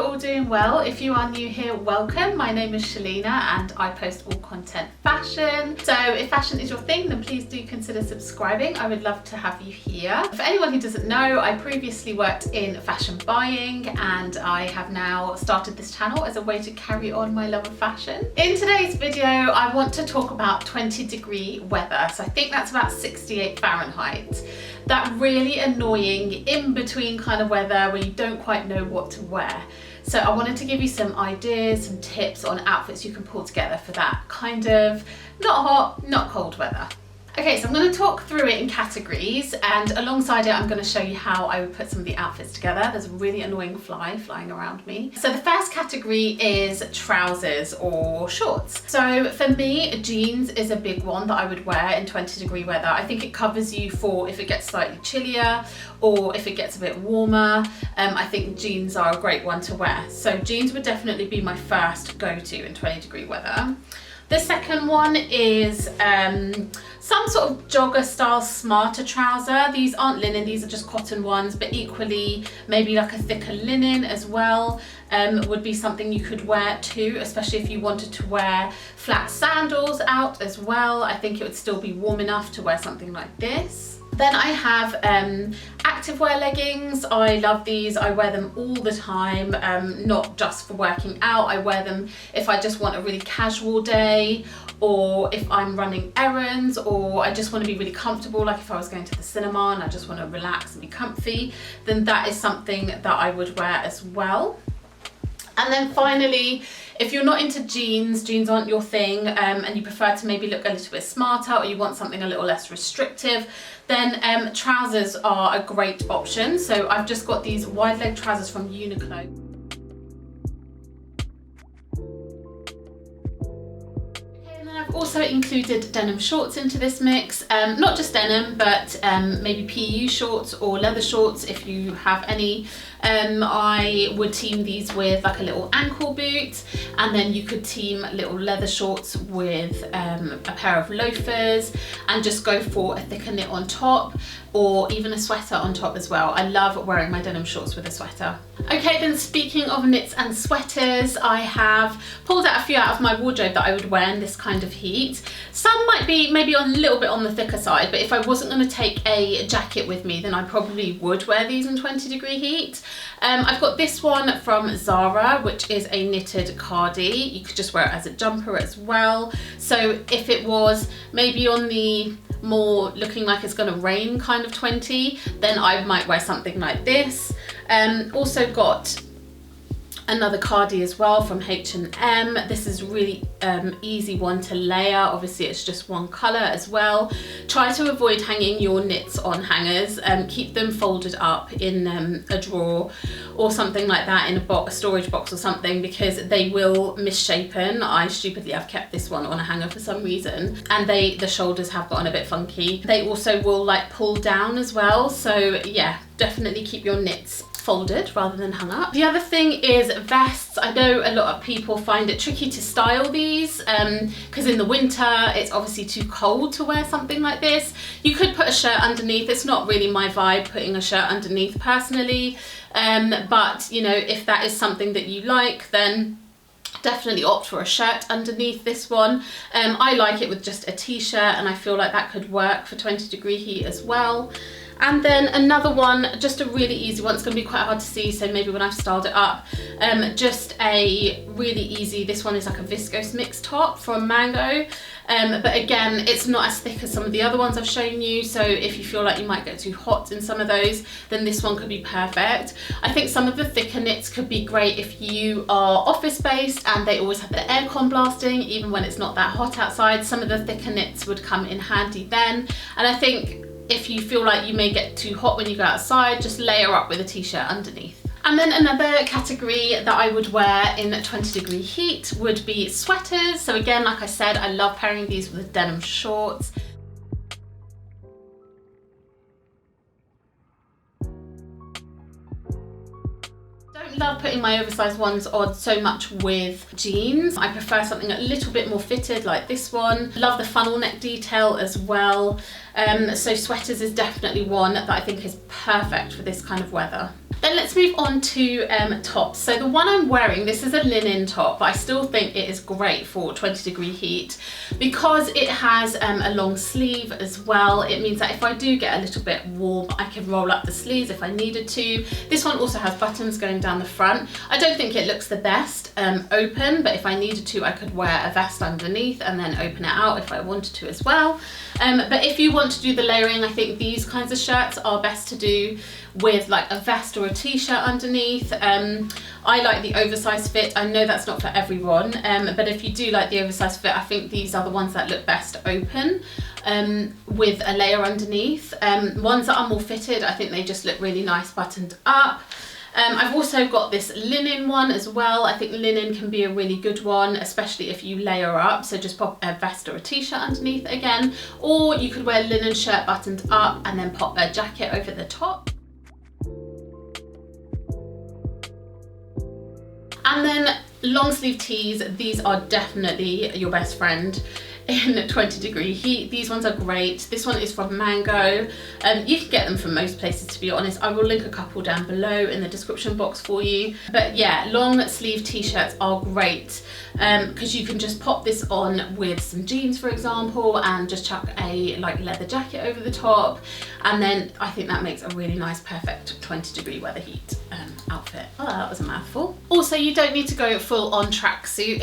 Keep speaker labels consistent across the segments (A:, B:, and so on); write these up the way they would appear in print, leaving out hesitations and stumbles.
A: you're all doing well. If you are new here, welcome. My name is Shalina and I post all content fashion. So if fashion is your thing, then please do consider subscribing. I would love to have you here. For anyone who doesn't know, I previously worked in fashion buying and I have now started this channel as a way to carry on my love of fashion. In today's video, I want to talk about 20-degree weather. So I think that's about 68 Fahrenheit. That really annoying in-between kind of weather where you don't quite know what to wear. So I wanted to give you some ideas, some tips on outfits you can pull together for that kind of not hot, not cold weather. Okay, so I'm going to talk through it in categories, and alongside it I'm going to show you how I would put some of the outfits together. There's a really annoying fly flying around me. So the first category is trousers or shorts. So for me, jeans is a big one that I would wear in 20-degree weather. I think it covers you for if it gets slightly chillier or if it gets a bit warmer. I think jeans are a great one to wear. So jeans would definitely be my first go-to in 20-degree weather. The second one is some sort of jogger style smarter trouser. These aren't linen, these are just cotton ones, but equally maybe like a thicker linen as well would be something you could wear too, especially if you wanted to wear flat sandals out as well. I think it would still be warm enough to wear something like this. Then I have activewear leggings. I love these. I wear them all the time, not just for working out. I wear them if I just want a really casual day, or if I'm running errands, or I just want to be really comfortable, like if I was going to the cinema and I just want to relax and be comfy, then that is something that I would wear as well. And then finally, if you're not into jeans, jeans aren't your thing, and you prefer to maybe look a little bit smarter, or you want something a little less restrictive, then trousers are a great option. So I've just got these wide leg trousers from Uniqlo. I've also included denim shorts into this mix, not just denim, but maybe PU shorts or leather shorts if you have any. I would team these with like a little ankle boot, and then you could team little leather shorts with a pair of loafers and just go for a thicker knit on top, or even a sweater on top as well. I love wearing my denim shorts with a sweater. Okay, then speaking of knits and sweaters, I have pulled out a few out of my wardrobe that I would wear in this kind of heat. Some might be maybe a little bit on the thicker side, but if I wasn't going to take a jacket with me, then I probably would wear these in 20-degree heat. I've got this one from Zara, which is a knitted cardi. You could just wear it as a jumper as well. So if it was maybe on the more looking like it's going to rain kind of 20, then I might wear something like this. Also got another cardi as well from H&M. This is really easy one to layer. Obviously it's just one colour as well. Try to avoid hanging your knits on hangers. Keep them folded up in a drawer or something like that, in a storage box or something, because they will misshapen. I stupidly have kept this one on a hanger for some reason, and the shoulders have gotten a bit funky. They also will like pull down as well, so yeah, definitely keep your knits folded rather than hung up. The other thing is vests. I know a lot of people find it tricky to style these because in the winter it's obviously too cold to wear something like this. You could put a shirt underneath. It's not really my vibe putting a shirt underneath personally, but you know, if that is something that you like, then definitely opt for a shirt underneath this one. I like it with just a t-shirt, and I feel like that could work for 20-degree heat as well. And then another one, just a really easy one. It's going to be quite hard to see, so maybe when I've styled it up, just a really easy, this one is like a viscose mix top from Mango. But again, it's not as thick as some of the other ones I've shown you, so if you feel like you might get too hot in some of those, then this one could be perfect. I think some of the thicker knits could be great if you are office based and they always have the aircon blasting, even when it's not that hot outside. Some of the thicker knits would come in handy then. And I think if you feel like you may get too hot when you go outside, just layer up with a t-shirt underneath. And then another category that I would wear in 20-degree heat would be sweaters. So again, like I said, I love pairing these with denim shorts. Don't love putting my oversized ones on so much with jeans. I prefer something a little bit more fitted like this one. Love the funnel neck detail as well. So sweaters is definitely one that I think is perfect for this kind of weather. Then let's move on to tops. So the one I'm wearing, this is a linen top, but I still think it is great for 20-degree heat because it has a long sleeve as well. It means that if I do get a little bit warm, I can roll up the sleeves if I needed to. This one also has buttons going down the front. I don't think it looks the best open, but if I needed to, I could wear a vest underneath and then open it out if I wanted to as well. But if you want to do the layering, I think these kinds of shirts are best to do with like a vest or a t-shirt underneath. I like the oversized fit. I know that's not for everyone, but if you do like the oversized fit, I think these are the ones that look best open with a layer underneath. Ones that are more fitted, I think they just look really nice buttoned up. I've also got this linen one as well. I think linen can be a really good one, especially if you layer up. So just pop a vest or a t-shirt underneath again, or you could wear a linen shirt buttoned up and then pop a jacket over the top. And then long sleeve tees, these are definitely your best friend in 20-degree heat. These ones are great. This one is from Mango. You can get them from most places, to be honest. I will link a couple down below in the description box for you. But yeah, long sleeve t-shirts are great because you can just pop this on with some jeans, for example, and just chuck a like leather jacket over the top. And then I think that makes a really nice, perfect 20-degree weather heat outfit. Oh, that was a mouthful. Also, you don't need to go full on tracksuit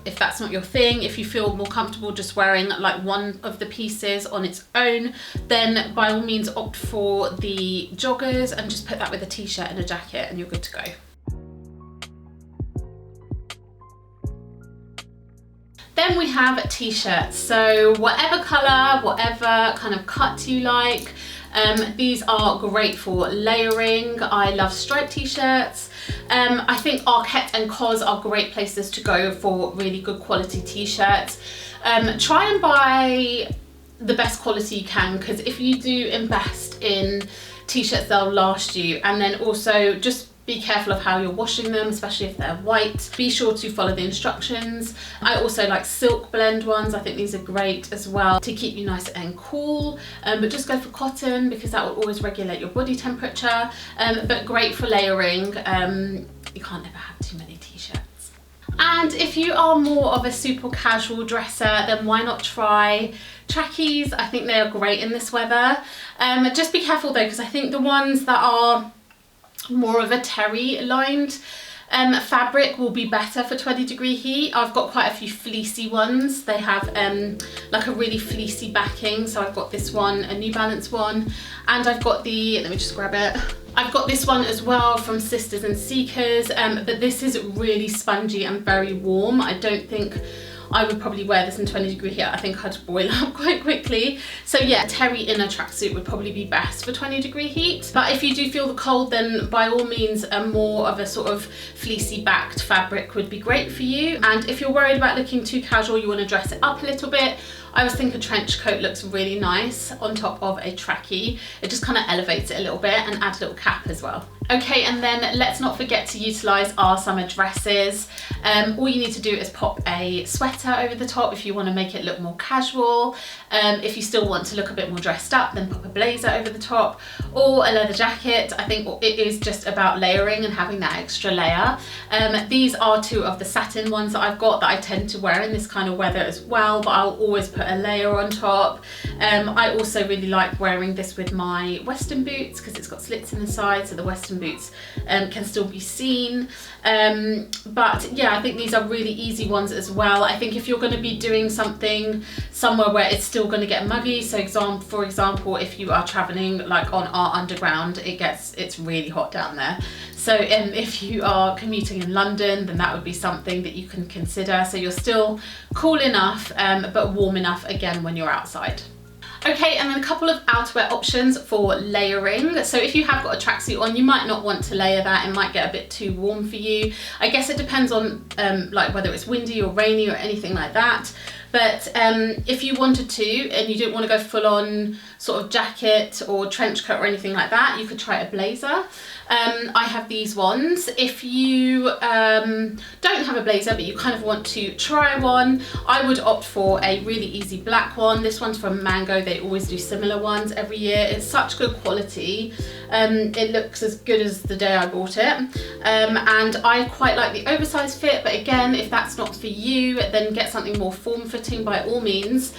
A: if that's not your thing. If you feel more comfortable just wearing like one of the pieces on its own, then by all means opt for the joggers and just put that with a t-shirt and a jacket and you're good to go. Then we have t-shirts. So whatever colour, whatever kind of cut you like, these are great for layering. I love striped t-shirts. I think Arket and Cos are great places to go for really good quality t-shirts. Try and buy the best quality you can, because if you do invest in t-shirts, they'll last you. And then also just be careful of how you're washing them, especially if they're white. Be sure to follow the instructions. I also like silk blend ones. I think these are great as well to keep you nice and cool, but just go for cotton because that will always regulate your body temperature, but great for layering. You can't ever have too many t-shirts. And if you are more of a super casual dresser, then why not try trackies? I think they are great in this weather. Just be careful though, because I think the ones that are more of a terry lined fabric will be better for 20-degree heat. I've got quite a few fleecy ones. They have like a really fleecy backing. So I've got this one, a New Balance one, and I've got the, let me just grab it. I've got this one as well from Sisters and Seekers, but this is really spongy and very warm. I don't think I would probably wear this in 20-degree heat. I think I'd boil up quite quickly. So yeah, terry in a tracksuit would probably be best for 20-degree heat. But if you do feel the cold, then by all means, a more of a sort of fleecy backed fabric would be great for you. And if you're worried about looking too casual, you want to dress it up a little bit, I always think a trench coat looks really nice on top of a trackie. It just kind of elevates it a little bit, and add a little cap as well. Okay, and then let's not forget to utilise our summer dresses. All you need to do is pop a sweater over the top if you want to make it look more casual. If you still want to look a bit more dressed up, then pop a blazer over the top or a leather jacket. I think it is just about layering and having that extra layer. These are two of the satin ones that I've got that I tend to wear in this kind of weather as well, but I'll always put a layer on top. I also really like wearing this with my Western boots because it's got slits in the side, so the Western boots can still be seen. But yeah, I think these are really easy ones as well. I think if you're going to be doing something somewhere where it's still going to get muggy, so for example, if you are traveling like on our underground, it's really hot down there. So if you are commuting in London, then that would be something that you can consider. So you're still cool enough, but warm enough again when you're outside. Okay, and then a couple of outerwear options for layering. So if you have got a tracksuit on, you might not want to layer that. It might get a bit too warm for you. I guess it depends on like whether it's windy or rainy or anything like that. But if you wanted to and you didn't want to go full on sort of jacket or trench coat or anything like that, you could try a blazer. I have these ones. If you don't have a blazer but you kind of want to try one, I would opt for a really easy black one. This one's from Mango. They always do similar ones every year. It's such good quality. It looks as good as the day I bought it, and I quite like the oversized fit, but again, if that's not for you, then get something more form-fitting by all means.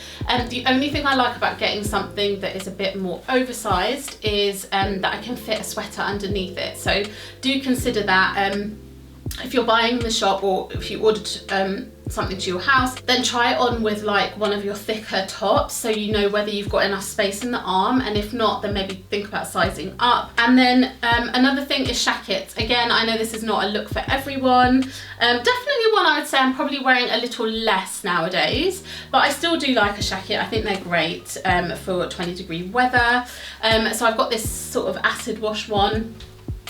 A: The only thing I like about getting something that is a bit more oversized is that I can fit a sweater underneath it, so do consider that. If you're buying in the shop, or if you ordered something to your house, then try it on with like one of your thicker tops, so you know whether you've got enough space in the arm, and if not, then maybe think about sizing up. And then another thing is shackets. Again, I know this is not a look for everyone. Definitely one I would say I'm probably wearing a little less nowadays, but I still do like a shacket. I think they're great for 20-degree weather. So I've got this sort of acid wash one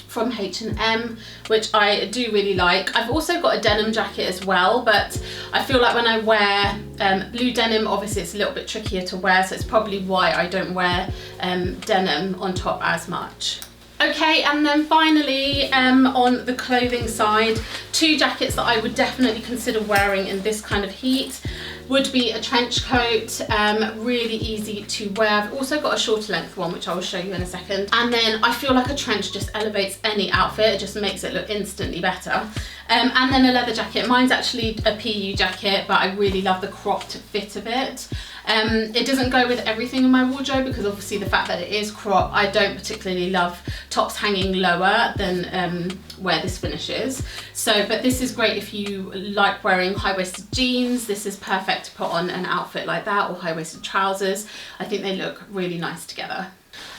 A: from H&M, which I do really like. I've also got a denim jacket as well, but I feel like when I wear blue denim, obviously it's a little bit trickier to wear, so it's probably why I don't wear denim on top as much. Okay, and then finally on the clothing side, two jackets that I would definitely consider wearing in this kind of heat would be a trench coat, really easy to wear. I've also got a shorter length one, which I will show you in a second. And then I feel like a trench just elevates any outfit, it just makes it look instantly better. And then a leather jacket. Mine's actually a PU jacket, but I really love the cropped fit of it. It doesn't go with everything in my wardrobe because obviously the fact that it is crop, I don't particularly love tops hanging lower than where this finishes. So, but this is great if you like wearing high-waisted jeans. This is perfect to put on an outfit like that, or high-waisted trousers. I think they look really nice together.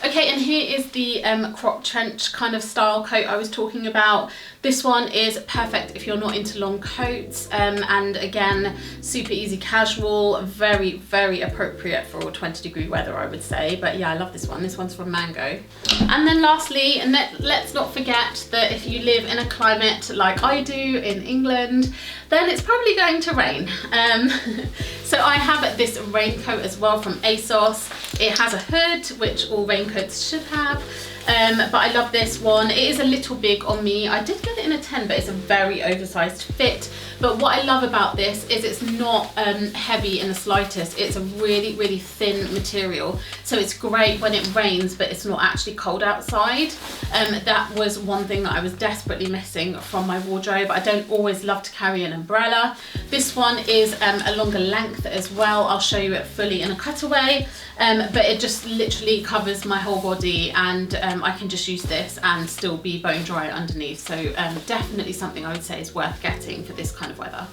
A: Okay, and here is the crop trench kind of style coat I was talking about. This one is perfect if you're not into long coats, and again, super easy casual, very, very appropriate for 20-degree weather, I would say. But yeah, I love this one. This one's from Mango. And then lastly, and let's not forget that if you live in a climate like I do in England, then it's probably going to rain. So I have this raincoat as well from ASOS. It has a hood, which all raincoats should have. But I love this one. It is a little big on me. I did get it in a 10, but it's a very oversized fit. But what I love about this is it's not heavy in the slightest. It's a really, really thin material. So it's great when it rains, but it's not actually cold outside. That was one thing that I was desperately missing from my wardrobe. I don't always love to carry an umbrella. This one is a longer length as well. I'll show you it fully in a cutaway. But it just literally covers my whole body, and I can just use this and still be bone dry underneath. So definitely something I would say is worth getting for this kind of weather.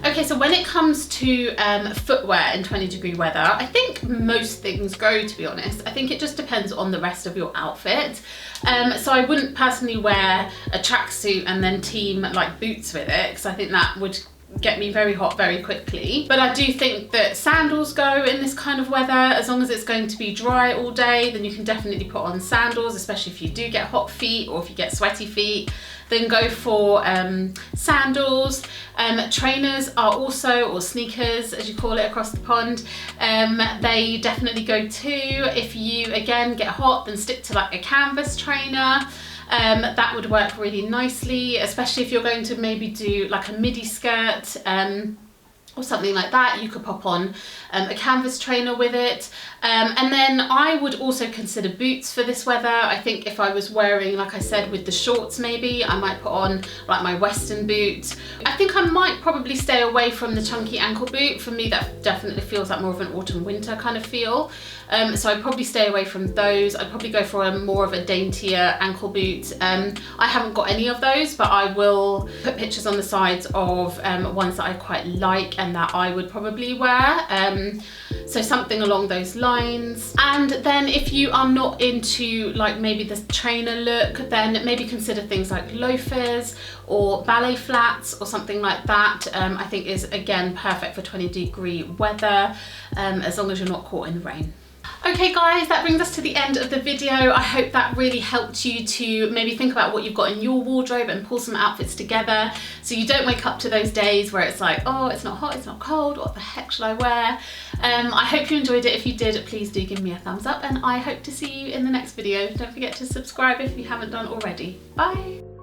A: Okay, so when it comes to footwear in 20-degree weather, I think most things go, to be honest. I think it just depends on the rest of your outfit. So I wouldn't personally wear a tracksuit and then team like boots with it, because I think that would get me very hot very quickly. But I do think that sandals go in this kind of weather. As long as it's going to be dry all day, then you can definitely put on sandals, especially if you do get hot feet or if you get sweaty feet, then go for sandals. Trainers are also, or sneakers as you call it across the pond, they definitely go too. If you again get hot, then stick to like a canvas trainer. That would work really nicely, especially if you're going to maybe do like a midi skirt or something like that. You could pop on a canvas trainer with it. And then I would also consider boots for this weather. I think if I was wearing, like I said, with the shorts maybe, I might put on like my Western boot. I think I might probably stay away from the chunky ankle boot. For me, that definitely feels like more of an autumn winter kind of feel. So I'd probably stay away from those. I'd probably go for a more of a daintier ankle boot. I haven't got any of those, but I will put pictures on the sides of ones that I quite like and that I would probably wear. So something along those lines. And then if you are not into like maybe the trainer look, then maybe consider things like loafers or ballet flats or something like that. I think is again perfect for 20-degree weather, as long as you're not caught in the rain. Okay guys, that brings us to the end of the video. I hope that really helped you to maybe think about what you've got in your wardrobe and pull some outfits together so you don't wake up to those days where it's like, oh, it's not hot, it's not cold, what the heck should I wear? I hope you enjoyed it. If you did, please do give me a thumbs up, and I hope to see you in the next video. Don't forget to subscribe if you haven't done already. Bye!